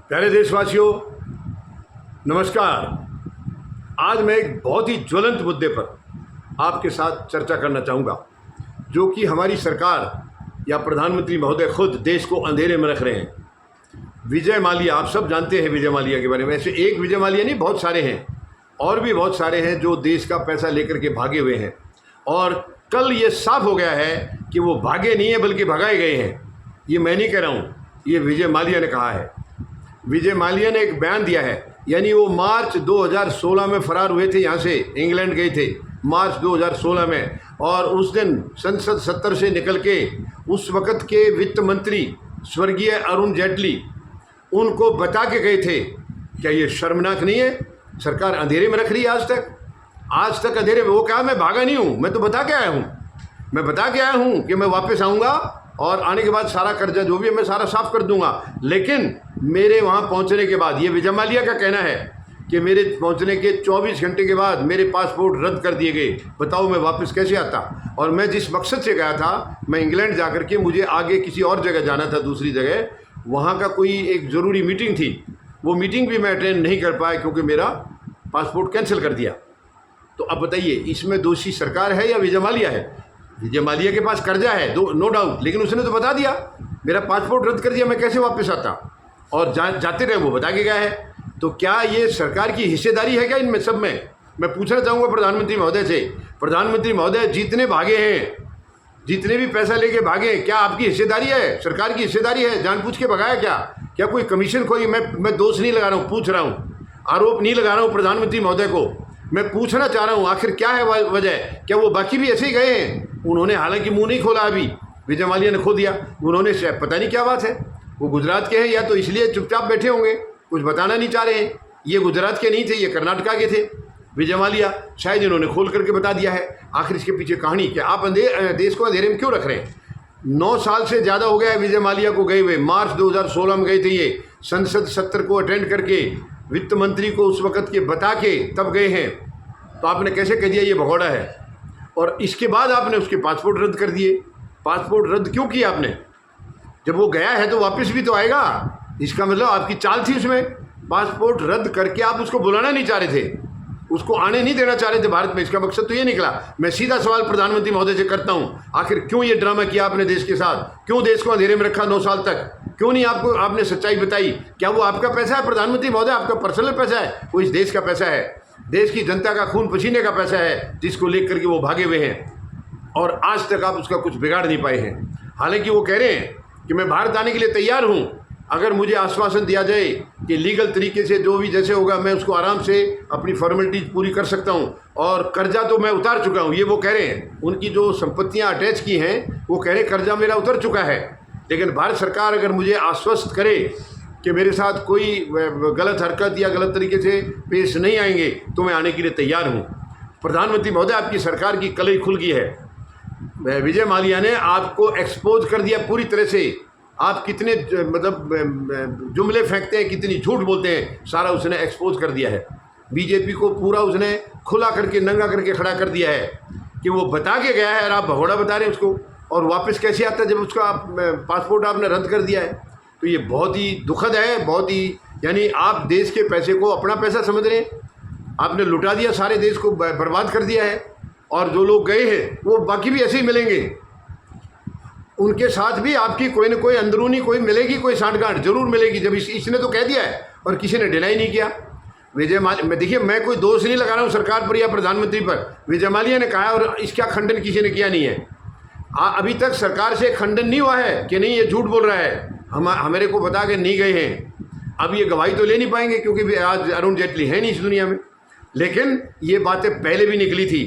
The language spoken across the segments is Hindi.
प्यारे देशवासियों, नमस्कार। आज मैं एक बहुत ही ज्वलंत मुद्दे पर आपके साथ चर्चा करना चाहूँगा, जो कि हमारी सरकार या प्रधानमंत्री महोदय खुद देश को अंधेरे में रख रहे हैं। विजय माल्या, आप सब जानते हैं विजय माल्या के बारे में। ऐसे एक विजय माल्या नहीं, बहुत सारे हैं, और भी बहुत सारे हैं जो देश का पैसा लेकर के भागे हुए हैं। और कल ये साफ हो गया है कि वो भागे नहीं है बल्कि भगाए गए हैं। ये मैं नहीं कह रहा हूँ, ये विजय माल्या ने कहा है। विजय माल्या ने एक बयान दिया है, यानी वो मार्च 2016 में फरार हुए थे, यहाँ से इंग्लैंड गए थे मार्च 2016 में, और उस दिन संसद सत्र से निकल के उस वक़्त के वित्त मंत्री स्वर्गीय अरुण जेटली उनको बता के गए थे। क्या ये शर्मनाक नहीं है? सरकार अंधेरे में रख रही है आज तक अंधेरे में। वो कहा मैं भागा नहीं हूँ, मैं तो बता के आया हूँ, मैं बता के आया हूँ कि मैं वापस आऊँगा और आने के बाद सारा कर्जा जो भी है मैं सारा साफ कर दूंगा। लेकिन मेरे वहाँ पहुँचने के बाद, ये विजय माल्या का कहना है कि मेरे पहुँचने के 24 घंटे के बाद मेरे पासपोर्ट रद्द कर दिए गए। बताओ मैं वापस कैसे आता? और मैं जिस मकसद से गया था, मैं इंग्लैंड जा कर के मुझे आगे किसी और जगह जाना था, दूसरी जगह, वहाँ का कोई एक ज़रूरी मीटिंग थी। वो मीटिंग भी मैं अटेंड नहीं कर पाया क्योंकि मेरा पासपोर्ट कैंसिल कर दिया। तो अब बताइए, इसमें दोषी सरकार है या विजय माल्या है? विजय माल्या के पास कर्जा है, नो डाउट, लेकिन उसने तो बता दिया मेरा पासपोर्ट रद्द कर दिया, मैं कैसे वापस आता? और जाते रहे वो बता के गया है। तो क्या ये सरकार की हिस्सेदारी है क्या इनमें सब में? मैं पूछना चाहूँगा प्रधानमंत्री महोदय से, प्रधानमंत्री महोदय जितने भागे हैं, जितने भी पैसा लेके भागे, क्या आपकी हिस्सेदारी है? सरकार की हिस्सेदारी है? जानबूझ के भगाया क्या कोई कमीशन खोई? मैं दोष नहीं लगा रहा हूँ, पूछ रहा हूँ, आरोप नहीं लगा रहा हूँ प्रधानमंत्री महोदय को। मैं पूछना चाह रहा हूँ आखिर क्या है वजह? क्या वो बाकी भी ऐसे ही गए हैं? उन्होंने हालांकि मुंह नहीं खोला, अभी विजय माल्या ने खो दिया। उन्होंने पता नहीं क्या बात है, वो गुजरात के हैं या तो इसलिए चुपचाप बैठे होंगे, कुछ बताना नहीं चाह रहे हैं। ये गुजरात के नहीं थे, ये कर्नाटका के थे विजय माल्या, शायद इन्होंने खोल करके बता दिया है। आखिर इसके पीछे कहानी क्या? आप देश को अंधेरे में क्यों रख रहे हैं? 9 साल से ज़्यादा हो गया है विजय माल्या को गए हुए। मार्च 2016 में गए थे ये, संसद सत्र को अटेंड करके वित्त मंत्री को उस वक़्त के बता के तब गए हैं। तो आपने कैसे कह दिया ये भगोड़ा है? और इसके बाद आपने उसके पासपोर्ट रद्द कर दिए। पासपोर्ट रद्द क्यों किया आपने? जब वो गया है तो वापस भी तो आएगा। इसका मतलब आपकी चाल थी उसमें। पासपोर्ट रद्द करके आप उसको बुलाना नहीं चाह रहे थे, उसको आने नहीं देना चाह रहे थे भारत में। इसका मकसद तो ये निकला। मैं सीधा सवाल प्रधानमंत्री महोदय से करता हूँ, आखिर क्यों ये ड्रामा किया आपने देश के साथ? क्यों देश को अंधेरे में रखा 9 साल तक? क्यों नहीं आपने सच्चाई बताई? क्या वो आपका पैसा है प्रधानमंत्री महोदय? आपका पर्सनल पैसा है? वो इस देश का पैसा है, देश की जनता का खून पसीने का पैसा है, जिसको लेकर के वो भागे हुए हैं और आज तक आप उसका कुछ बिगाड़ नहीं पाए हैं। हालांकि वो कह रहे हैं कि मैं भारत आने के लिए तैयार हूं, अगर मुझे आश्वासन दिया जाए कि लीगल तरीके से जो भी जैसे होगा मैं उसको आराम से अपनी फॉर्मेलिटीज पूरी कर सकता हूं, और कर्जा तो मैं उतार चुका हूं। ये वो कह रहे हैं, उनकी जो संपत्तियां अटैच की हैं वो कह रहे कर्जा मेरा उतर चुका है। लेकिन भारत सरकार अगर मुझे आश्वस्त करे कि मेरे साथ कोई गलत हरकत या गलत तरीके से पेश नहीं आएंगे तो मैं आने के लिए तैयार हूं। प्रधानमंत्री महोदय, आपकी सरकार की कलई खुल गई है। विजय माल्या ने आपको एक्सपोज कर दिया पूरी तरह से। आप कितने मतलब जुमले फेंकते हैं, कितनी झूठ बोलते हैं, सारा उसने एक्सपोज कर दिया है। बीजेपी को पूरा उसने खुला करके, नंगा करके खड़ा कर दिया है कि वो बता के गया है और आप भगोड़ा बता रहे हैं उसको। और वापस कैसे आता जब उसका पासपोर्ट आपने रद्द कर दिया है? तो ये बहुत ही दुखद है, बहुत ही, यानी आप देश के पैसे को अपना पैसा समझ रहे हैं। आपने लुटा दिया, सारे देश को बर्बाद कर दिया है। और जो लोग गए हैं वो बाकी भी ऐसे ही मिलेंगे, उनके साथ भी आपकी कोई ना कोई अंदरूनी कोई मिलेगी, कोई सांठगांठ जरूर मिलेगी। जब इसने तो कह दिया है और किसी ने डिनाई नहीं किया। विजय माल्या, देखिए मैं कोई दोष नहीं लगा रहा हूँ सरकार पर या प्रधानमंत्री पर, विजय माल्या ने कहा और इसका खंडन किसी ने किया नहीं है। अभी तक सरकार से खंडन नहीं हुआ है कि नहीं ये झूठ बोल रहा है, हमारे को बता के नहीं गए हैं। अब ये गवाही तो ले नहीं पाएंगे क्योंकि आज अरुण जेटली है नहीं इस दुनिया में। लेकिन ये बातें पहले भी निकली थी,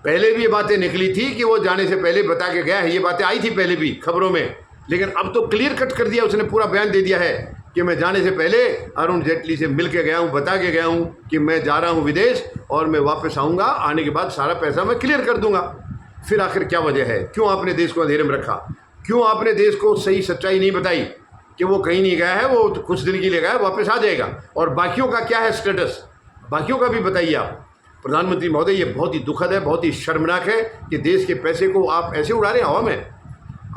पहले भी ये बातें निकली थी कि वो जाने से पहले बता के गया है। ये बातें आई थी पहले भी खबरों में, लेकिन अब तो क्लियर कट कर दिया उसने, पूरा बयान दे दिया है कि मैं जाने से पहले अरुण जेटली से मिल के गया हूँ, बता के गया हूँ कि मैं जा रहा हूँ विदेश और मैं वापस आऊँगा, आने के बाद सारा पैसा मैं क्लियर कर दूँगा। फिर आखिर क्या वजह है? क्यों आपने देश को अंधेरे में रखा? क्यों आपने देश को सही सच्चाई नहीं बताई कि वो कहीं नहीं गया है, वो तो कुछ दिन के लिए गया है, वापस आ जाएगा? और बाकियों का क्या है स्टेटस, बाकियों का भी बताइए आप। प्रधानमंत्री महोदय, ये बहुत ही दुखद है, बहुत ही शर्मनाक है कि देश के पैसे को आप ऐसे उड़ा रहे हैं हवा में।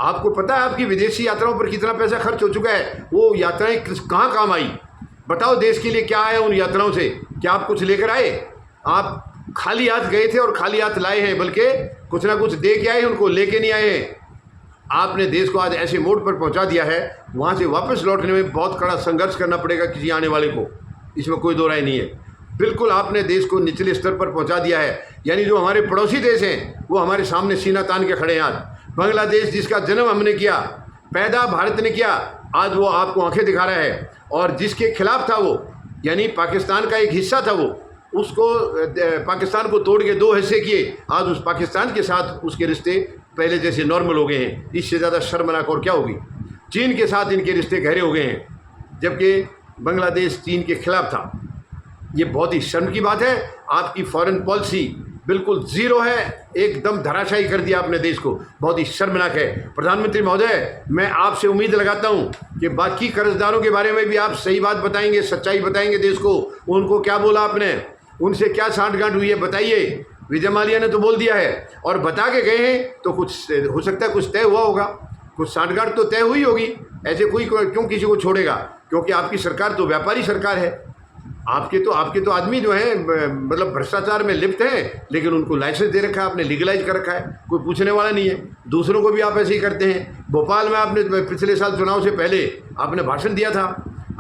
आपको पता है आपकी विदेशी यात्राओं पर कितना पैसा खर्च हो चुका है? वो यात्राएं कहाँ काम आई? बताओ देश के लिए क्या आया उन यात्राओं से? क्या आप कुछ लेकर आए? आप खाली हाथ गए थे और खाली हाथ लाए हैं, बल्कि कुछ ना कुछ दे के आए, उनको लेके नहीं आए हैं। आपने देश को आज ऐसे मोड़ पर पहुंचा दिया है, वहाँ से वापस लौटने में बहुत कड़ा संघर्ष करना पड़ेगा किसी आने वाले को, इसमें कोई दो राय नहीं है। बिल्कुल आपने देश को निचले स्तर पर पहुंचा दिया है। यानी जो हमारे पड़ोसी देश हैं वो हमारे सामने सीना तान के खड़े हैं। आज बांग्लादेश जिसका जन्म हमने किया, पैदा भारत ने किया, आज वो आपको आंखें दिखा रहा है। और जिसके खिलाफ था वो, यानी पाकिस्तान का एक हिस्सा था वो, उसको पाकिस्तान को तोड़ के दो हिस्से किए। आज उस पाकिस्तान के साथ उसके रिश्ते पहले जैसे नॉर्मल हो गए हैं। इससे ज़्यादा शर्मनाक और क्या होगी? चीन के साथ इनके रिश्ते गहरे हो गए हैं, जबकि बांग्लादेश चीन के खिलाफ था। ये बहुत ही शर्म की बात है। आपकी फॉरेन पॉलिसी बिल्कुल ज़ीरो है, एकदम धराशायी कर दिया आपने देश को। बहुत ही शर्मनाक है। प्रधानमंत्री महोदय, मैं आपसे उम्मीद लगाता हूं कि बाकी कर्जदारों के बारे में भी आप सही बात बताएंगे, सच्चाई बताएंगे देश को। उनको क्या बोला आपने, उनसे क्या साठगांठ हुई है, बताइए। विजय माल्या ने तो बोल दिया है और बता के गए हैं, तो कुछ हो सकता है कुछ तय हुआ होगा, कुछ साठगांठ तो तय हुई होगी। ऐसे कोई क्यों किसी को छोड़ेगा? क्योंकि आपकी सरकार तो व्यापारी सरकार है। आपके तो आदमी जो है मतलब भ्रष्टाचार में लिप्त हैं, लेकिन उनको लाइसेंस दे रखा है आपने, लीगलाइज कर रखा है, कोई पूछने वाला नहीं है। दूसरों को भी आप ऐसे ही करते हैं। भोपाल में आपने पिछले साल चुनाव से पहले आपने भाषण दिया था,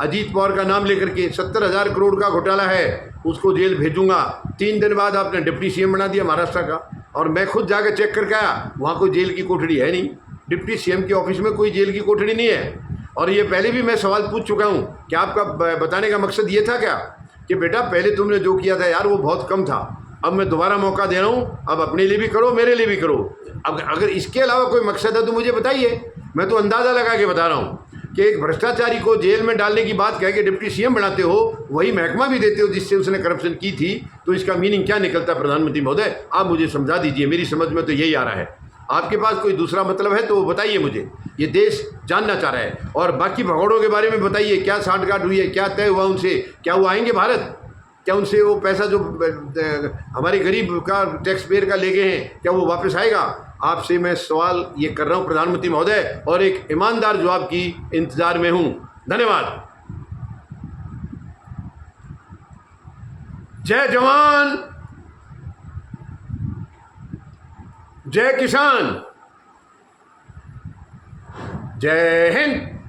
अजीत पवार का नाम लेकर के 70,000 करोड़ का घोटाला है, उसको जेल भेजूंगा। 3 दिन बाद आपने डिप्टी सीएम बना दिया महाराष्ट्र का, और मैं खुद जाकर चेक करके आया, वहाँ कोई जेल की कोठरी है नहीं। डिप्टी सीएम के ऑफिस में कोई जेल की कोठरी नहीं है। और ये पहले भी मैं सवाल पूछ चुका हूँ कि आपका बताने का मकसद ये था क्या कि बेटा पहले तुमने जो किया था यार वो बहुत कम था, अब मैं दोबारा मौका दे रहा हूँ, अब अपने लिए भी करो, मेरे लिए भी करो। अब अगर इसके अलावा कोई मकसद है तो मुझे बताइए। मैं तो अंदाज़ा लगा के बता रहा हूँ कि एक भ्रष्टाचारी को जेल में डालने की बात कह के डिप्टी सीएम बनाते हो, वही महकमा भी देते हो जिससे उसने करप्शन की थी, तो इसका मीनिंग क्या निकलता? प्रधानमंत्री महोदय, आप मुझे समझा दीजिए। मेरी समझ में तो यही आ रहा है। आपके पास कोई दूसरा मतलब है तो वो बताइए मुझे, ये देश जानना चाह रहा है। और बाकी भगोड़ों के बारे में बताइए, क्या साठगांठ हुई है, क्या तय हुआ उनसे? क्या वो आएंगे भारत? क्या उनसे वो पैसा जो हमारे गरीब का टैक्स पेयर का ले गए हैं, क्या वो वापस आएगा? आपसे मैं सवाल ये कर रहा हूँ प्रधानमंत्री महोदय, और एक ईमानदार जवाब की इंतजार में हूँ। धन्यवाद। जय जवान, जय किसान, जय हिंद।